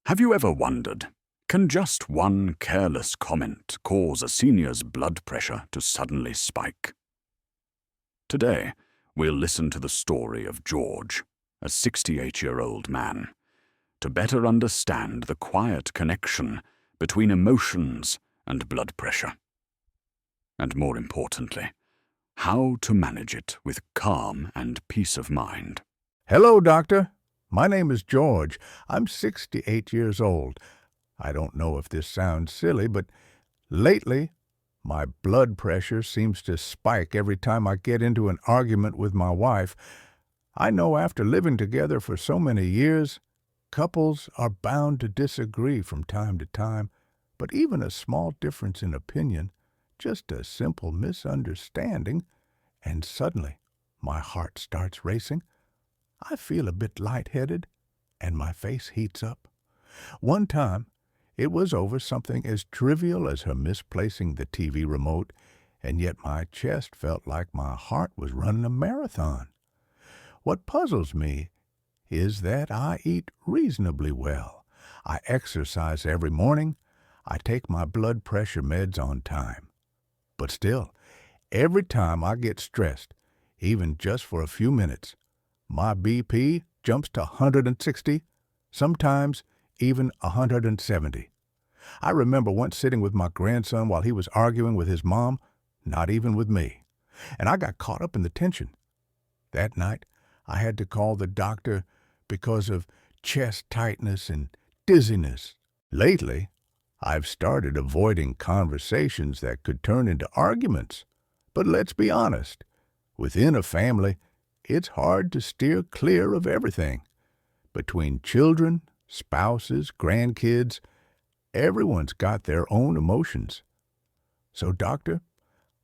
Have you ever wondered, can just one careless comment cause a senior's blood pressure to suddenly spike? Today, we'll listen to the story of George, a 68-year-old man, to better understand the quiet connection between emotions and blood pressure. And more importantly, how to manage it with calm and peace of mind. Hello, doctor. My name is George. I'm 68 years old. I don't know if this sounds silly, but lately, my blood pressure seems to spike every time I get into an argument with my wife. I know after living together for so many years, couples are bound to disagree from time to time, but even a small difference in opinion, just a simple misunderstanding, and suddenly my heart starts racing. I feel a bit lightheaded, and my face heats up. One time, it was over something as trivial as her misplacing the TV remote, and yet my chest felt like my heart was running a marathon. What puzzles me is that I eat reasonably well. I exercise every morning. I take my blood pressure meds on time. But still, every time I get stressed, even just for a few minutes, my BP jumps to 160, sometimes even 170. I remember once sitting with my grandson while he was arguing with his mom, not even with me, and I got caught up in the tension. That night, I had to call the doctor because of chest tightness and dizziness. Lately, I've started avoiding conversations that could turn into arguments. But let's be honest, within a family, it's hard to steer clear of everything. Between children, spouses, grandkids, everyone's got their own emotions. So, doctor,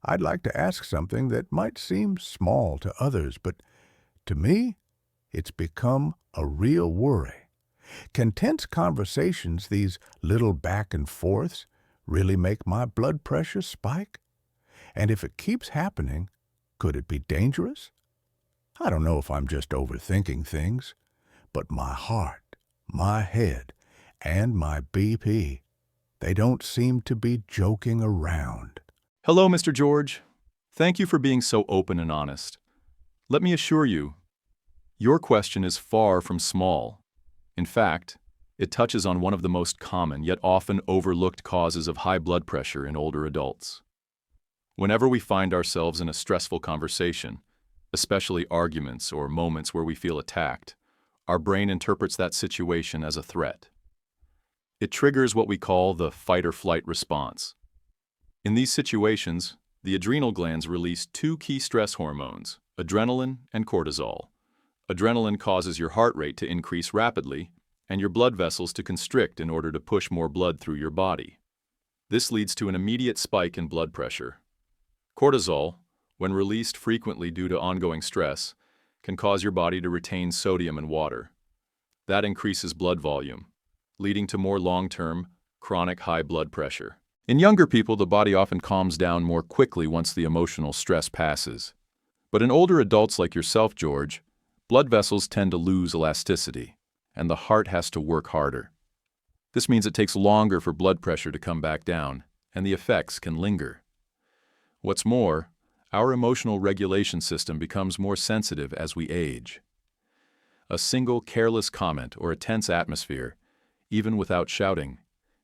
I'd like to ask something that might seem small to others, but to me, it's become a real worry. Can tense conversations, these little back and forths, really make my blood pressure spike? And if it keeps happening, could it be dangerous? I don't know if I'm just overthinking things, but my heart, my head, and my BP, they don't seem to be joking around. Hello, Mr. George. Thank you for being so open and honest. Let me assure you, your question is far from small. In fact, it touches on one of the most common yet often overlooked causes of high blood pressure in older adults. Whenever we find ourselves in a stressful conversation, especially arguments or moments where we feel attacked, our brain interprets that situation as a threat. It triggers what we call the fight-or-flight response. In these situations, the adrenal glands release two key stress hormones, adrenaline and cortisol. Adrenaline causes your heart rate to increase rapidly and your blood vessels to constrict in order to push more blood through your body. This leads to an immediate spike in blood pressure. Cortisol, when released frequently due to ongoing stress, can cause your body to retain sodium and water. That increases blood volume, leading to more long-term, chronic high blood pressure. In younger people, the body often calms down more quickly once the emotional stress passes. But in older adults like yourself, George, blood vessels tend to lose elasticity, and the heart has to work harder. This means it takes longer for blood pressure to come back down, and the effects can linger. What's more, our emotional regulation system becomes more sensitive as we age. A single careless comment or a tense atmosphere, even without shouting,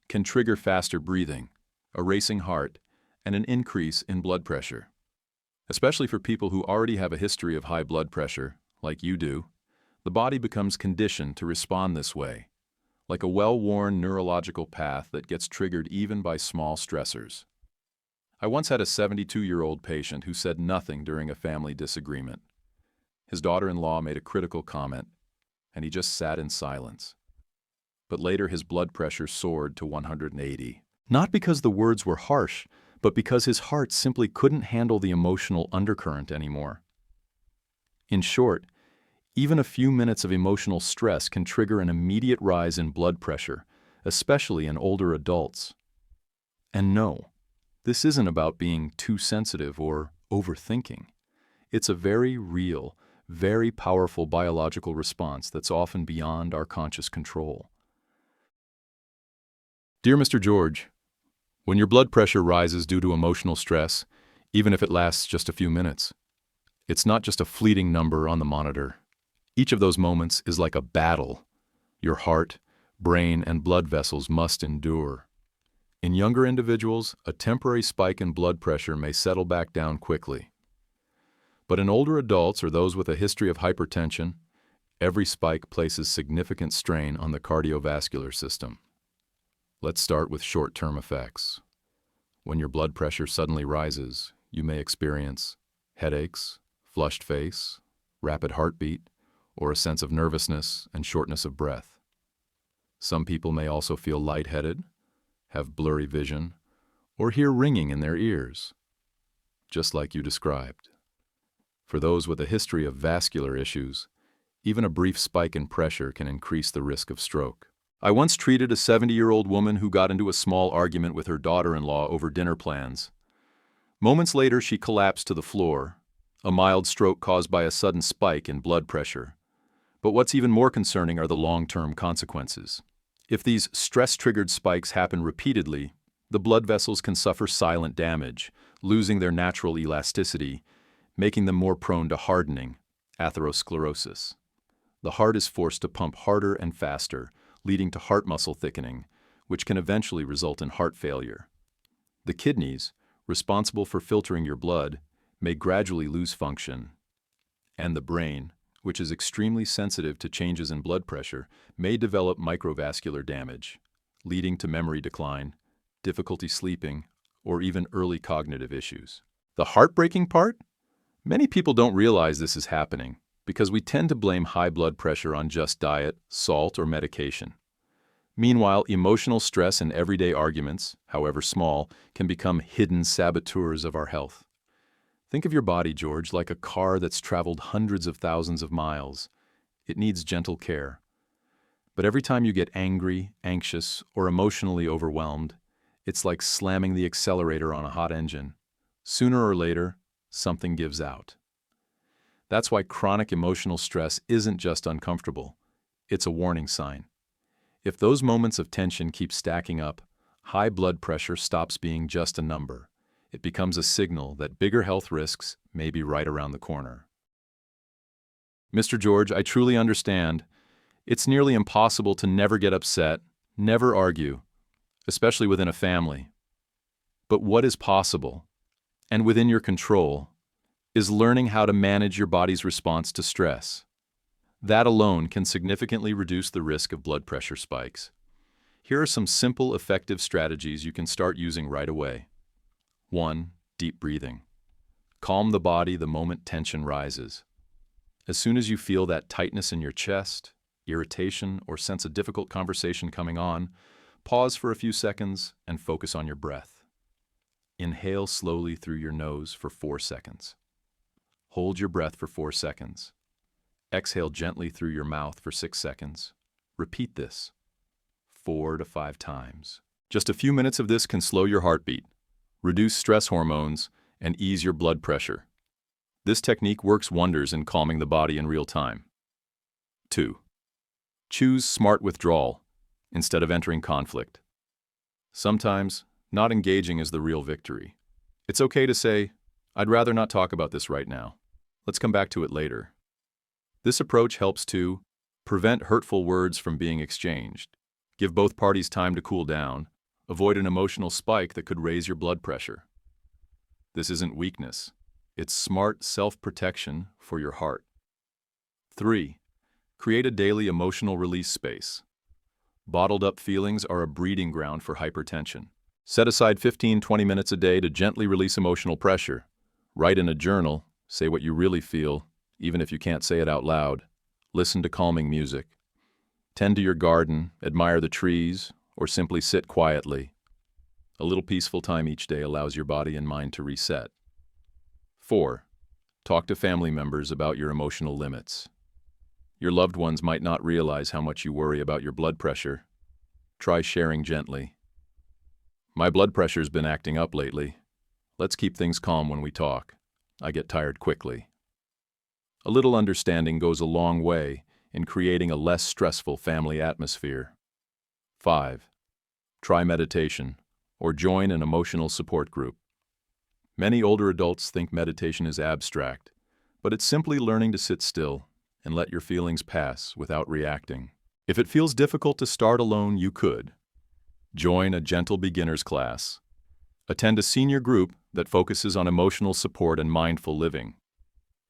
can trigger faster breathing, a racing heart, and an increase in blood pressure. Especially for people who already have a history of high blood pressure, like you do, the body becomes conditioned to respond this way, like a well-worn neurological path that gets triggered even by small stressors. I once had a 72-year-old patient who said nothing during a family disagreement. His daughter-in-law made a critical comment, and he just sat in silence. But later his blood pressure soared to 180. Not because the words were harsh, but because his heart simply couldn't handle the emotional undercurrent anymore. In short, even a few minutes of emotional stress can trigger an immediate rise in blood pressure, especially in older adults. And no, this isn't about being too sensitive or overthinking. It's a very real, very powerful biological response that's often beyond our conscious control. Dear Mr. George, when your blood pressure rises due to emotional stress, even if it lasts just a few minutes, it's not just a fleeting number on the monitor. Each of those moments is like a battle your heart, brain, and blood vessels must endure. In younger individuals, a temporary spike in blood pressure may settle back down quickly. But in older adults or those with a history of hypertension, every spike places significant strain on the cardiovascular system. Let's start with short-term effects. When your blood pressure suddenly rises, you may experience headaches, flushed face, rapid heartbeat, or a sense of nervousness and shortness of breath. Some people may also feel lightheaded, have blurry vision, or hear ringing in their ears, just like you described. For those with a history of vascular issues, even a brief spike in pressure can increase the risk of stroke. I once treated a 70-year-old woman who got into a small argument with her daughter-in-law over dinner plans. Moments later, she collapsed to the floor, a mild stroke caused by a sudden spike in blood pressure. But what's even more concerning are the long-term consequences. If these stress-triggered spikes happen repeatedly, the blood vessels can suffer silent damage, losing their natural elasticity, making them more prone to hardening, atherosclerosis. The heart is forced to pump harder and faster, leading to heart muscle thickening, which can eventually result in heart failure. The kidneys, responsible for filtering your blood, may gradually lose function. And the brain, which is extremely sensitive to changes in blood pressure, may develop microvascular damage, leading to memory decline, difficulty sleeping, or even early cognitive issues. The heartbreaking part? Many people don't realize this is happening because we tend to blame high blood pressure on just diet, salt, or medication. Meanwhile, emotional stress and everyday arguments, however small, can become hidden saboteurs of our health. Think of your body, George, like a car that's traveled hundreds of thousands of miles. It needs gentle care. But every time you get angry, anxious, or emotionally overwhelmed, it's like slamming the accelerator on a hot engine. Sooner or later, something gives out. That's why chronic emotional stress isn't just uncomfortable. It's a warning sign. If those moments of tension keep stacking up, high blood pressure stops being just a number. It becomes a signal that bigger health risks may be right around the corner. Mr. George, I truly understand. It's nearly impossible to never get upset, never argue, especially within a family. But what is possible, and within your control, is learning how to manage your body's response to stress. That alone can significantly reduce the risk of blood pressure spikes. Here are some simple, effective strategies you can start using right away. 1. Deep breathing. Calm the body the moment tension rises. As soon as you feel that tightness in your chest, irritation, or sense a difficult conversation coming on, pause for a few seconds and focus on your breath. Inhale slowly through your nose for 4 seconds. Hold your breath for 4 seconds. Exhale gently through your mouth for 6 seconds. Repeat this 4 to 5 times. Just a few minutes of this can slow your heartbeat, reduce stress hormones, and ease your blood pressure. This technique works wonders in calming the body in real time. 2. Choose smart withdrawal instead of entering conflict. Sometimes, not engaging is the real victory. It's okay to say, "I'd rather not talk about this right now. Let's come back to it later." This approach helps to prevent hurtful words from being exchanged, give both parties time to cool down, avoid an emotional spike that could raise your blood pressure. This isn't weakness. It's smart self-protection for your heart. 3. Create a daily emotional release space. Bottled-up feelings are a breeding ground for hypertension. Set aside 15-20 minutes a day to gently release emotional pressure. Write in a journal, say what you really feel, even if you can't say it out loud. Listen to calming music. Tend to your garden, admire the trees, or simply sit quietly. A little peaceful time each day allows your body and mind to reset. 4. Talk to family members about your emotional limits. Your loved ones might not realize how much you worry about your blood pressure. Try sharing gently. "My blood pressure's been acting up lately. Let's keep things calm when we talk. I get tired quickly." A little understanding goes a long way in creating a less stressful family atmosphere. 5. try meditation, or join an emotional support group. Many older adults think meditation is abstract, but it's simply learning to sit still and let your feelings pass without reacting. If it feels difficult to start alone, you could. Join a gentle beginner's class. Attend a senior group that focuses on emotional support and mindful living.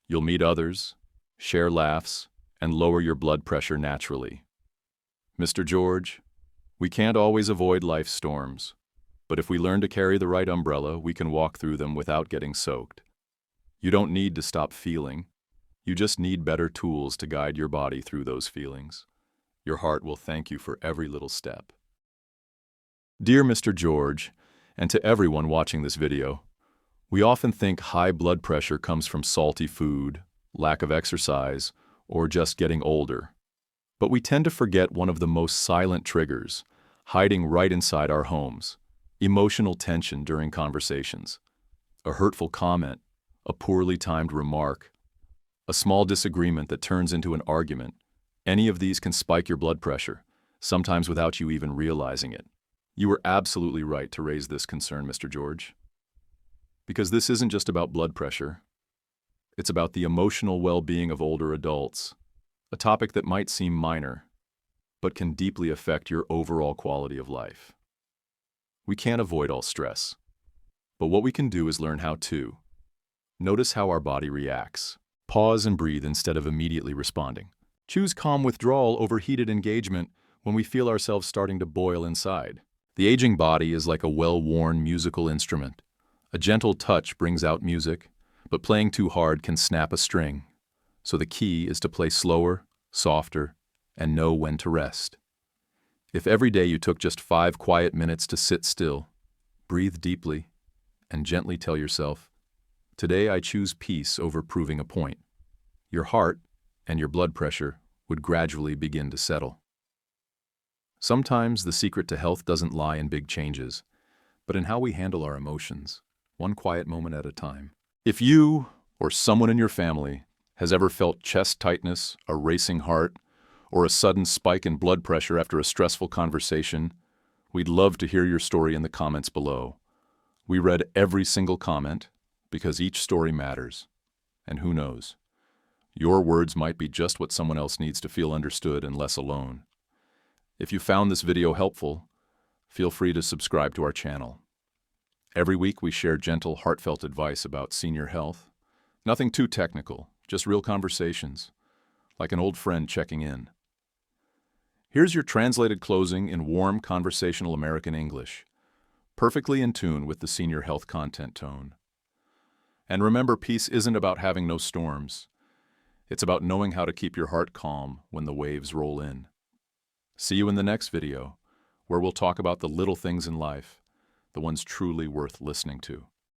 You'll meet others, share laughs, and lower your blood pressure naturally. Mr. George, we can't always avoid life's storms, but if we learn to carry the right umbrella, we can walk through them without getting soaked. You don't need to stop feeling. You just need better tools to guide your body through those feelings. Your heart will thank you for every little step. Dear Mr. George, and to everyone watching this video, we often think high blood pressure comes from salty food, lack of exercise, or just getting older. But we tend to forget one of the most silent triggers, hiding right inside our homes: emotional tension during conversations. A hurtful comment, a poorly timed remark, a small disagreement that turns into an argument. Any of these can spike your blood pressure, sometimes without you even realizing it. You were absolutely right to raise this concern, Mr. George. Because this isn't just about blood pressure. It's about the emotional well-being of older adults, a topic that might seem minor, but can deeply affect your overall quality of life. We can't avoid all stress, but what we can do is learn how to. Notice how our body reacts. Pause and breathe instead of immediately responding. Choose calm withdrawal over heated engagement when we feel ourselves starting to boil inside. The aging body is like a well-worn musical instrument. A gentle touch brings out music, but playing too hard can snap a string. So the key is to play slower, softer, and know when to rest. If every day you took just 5 quiet minutes to sit still, breathe deeply, and gently tell yourself, "Today I choose peace over proving a point," your heart and your blood pressure would gradually begin to settle. Sometimes the secret to health doesn't lie in big changes, but in how we handle our emotions, one quiet moment at a time. If you or someone in your family has ever felt chest tightness, a racing heart, or a sudden spike in blood pressure after a stressful conversation, we'd love to hear your story in the comments below. We read every single comment because each story matters. And who knows, your words might be just what someone else needs to feel understood and less alone. If you found this video helpful, feel free to subscribe to our channel. Every week we share gentle, heartfelt advice about senior health. Nothing too technical, just real conversations, like an old friend checking in. Here's your translated closing in warm conversational American English, perfectly in tune with the senior health content tone. And remember, peace isn't about having no storms. It's about knowing how to keep your heart calm when the waves roll in. See you in the next video, where we'll talk about the little things in life, the ones truly worth listening to.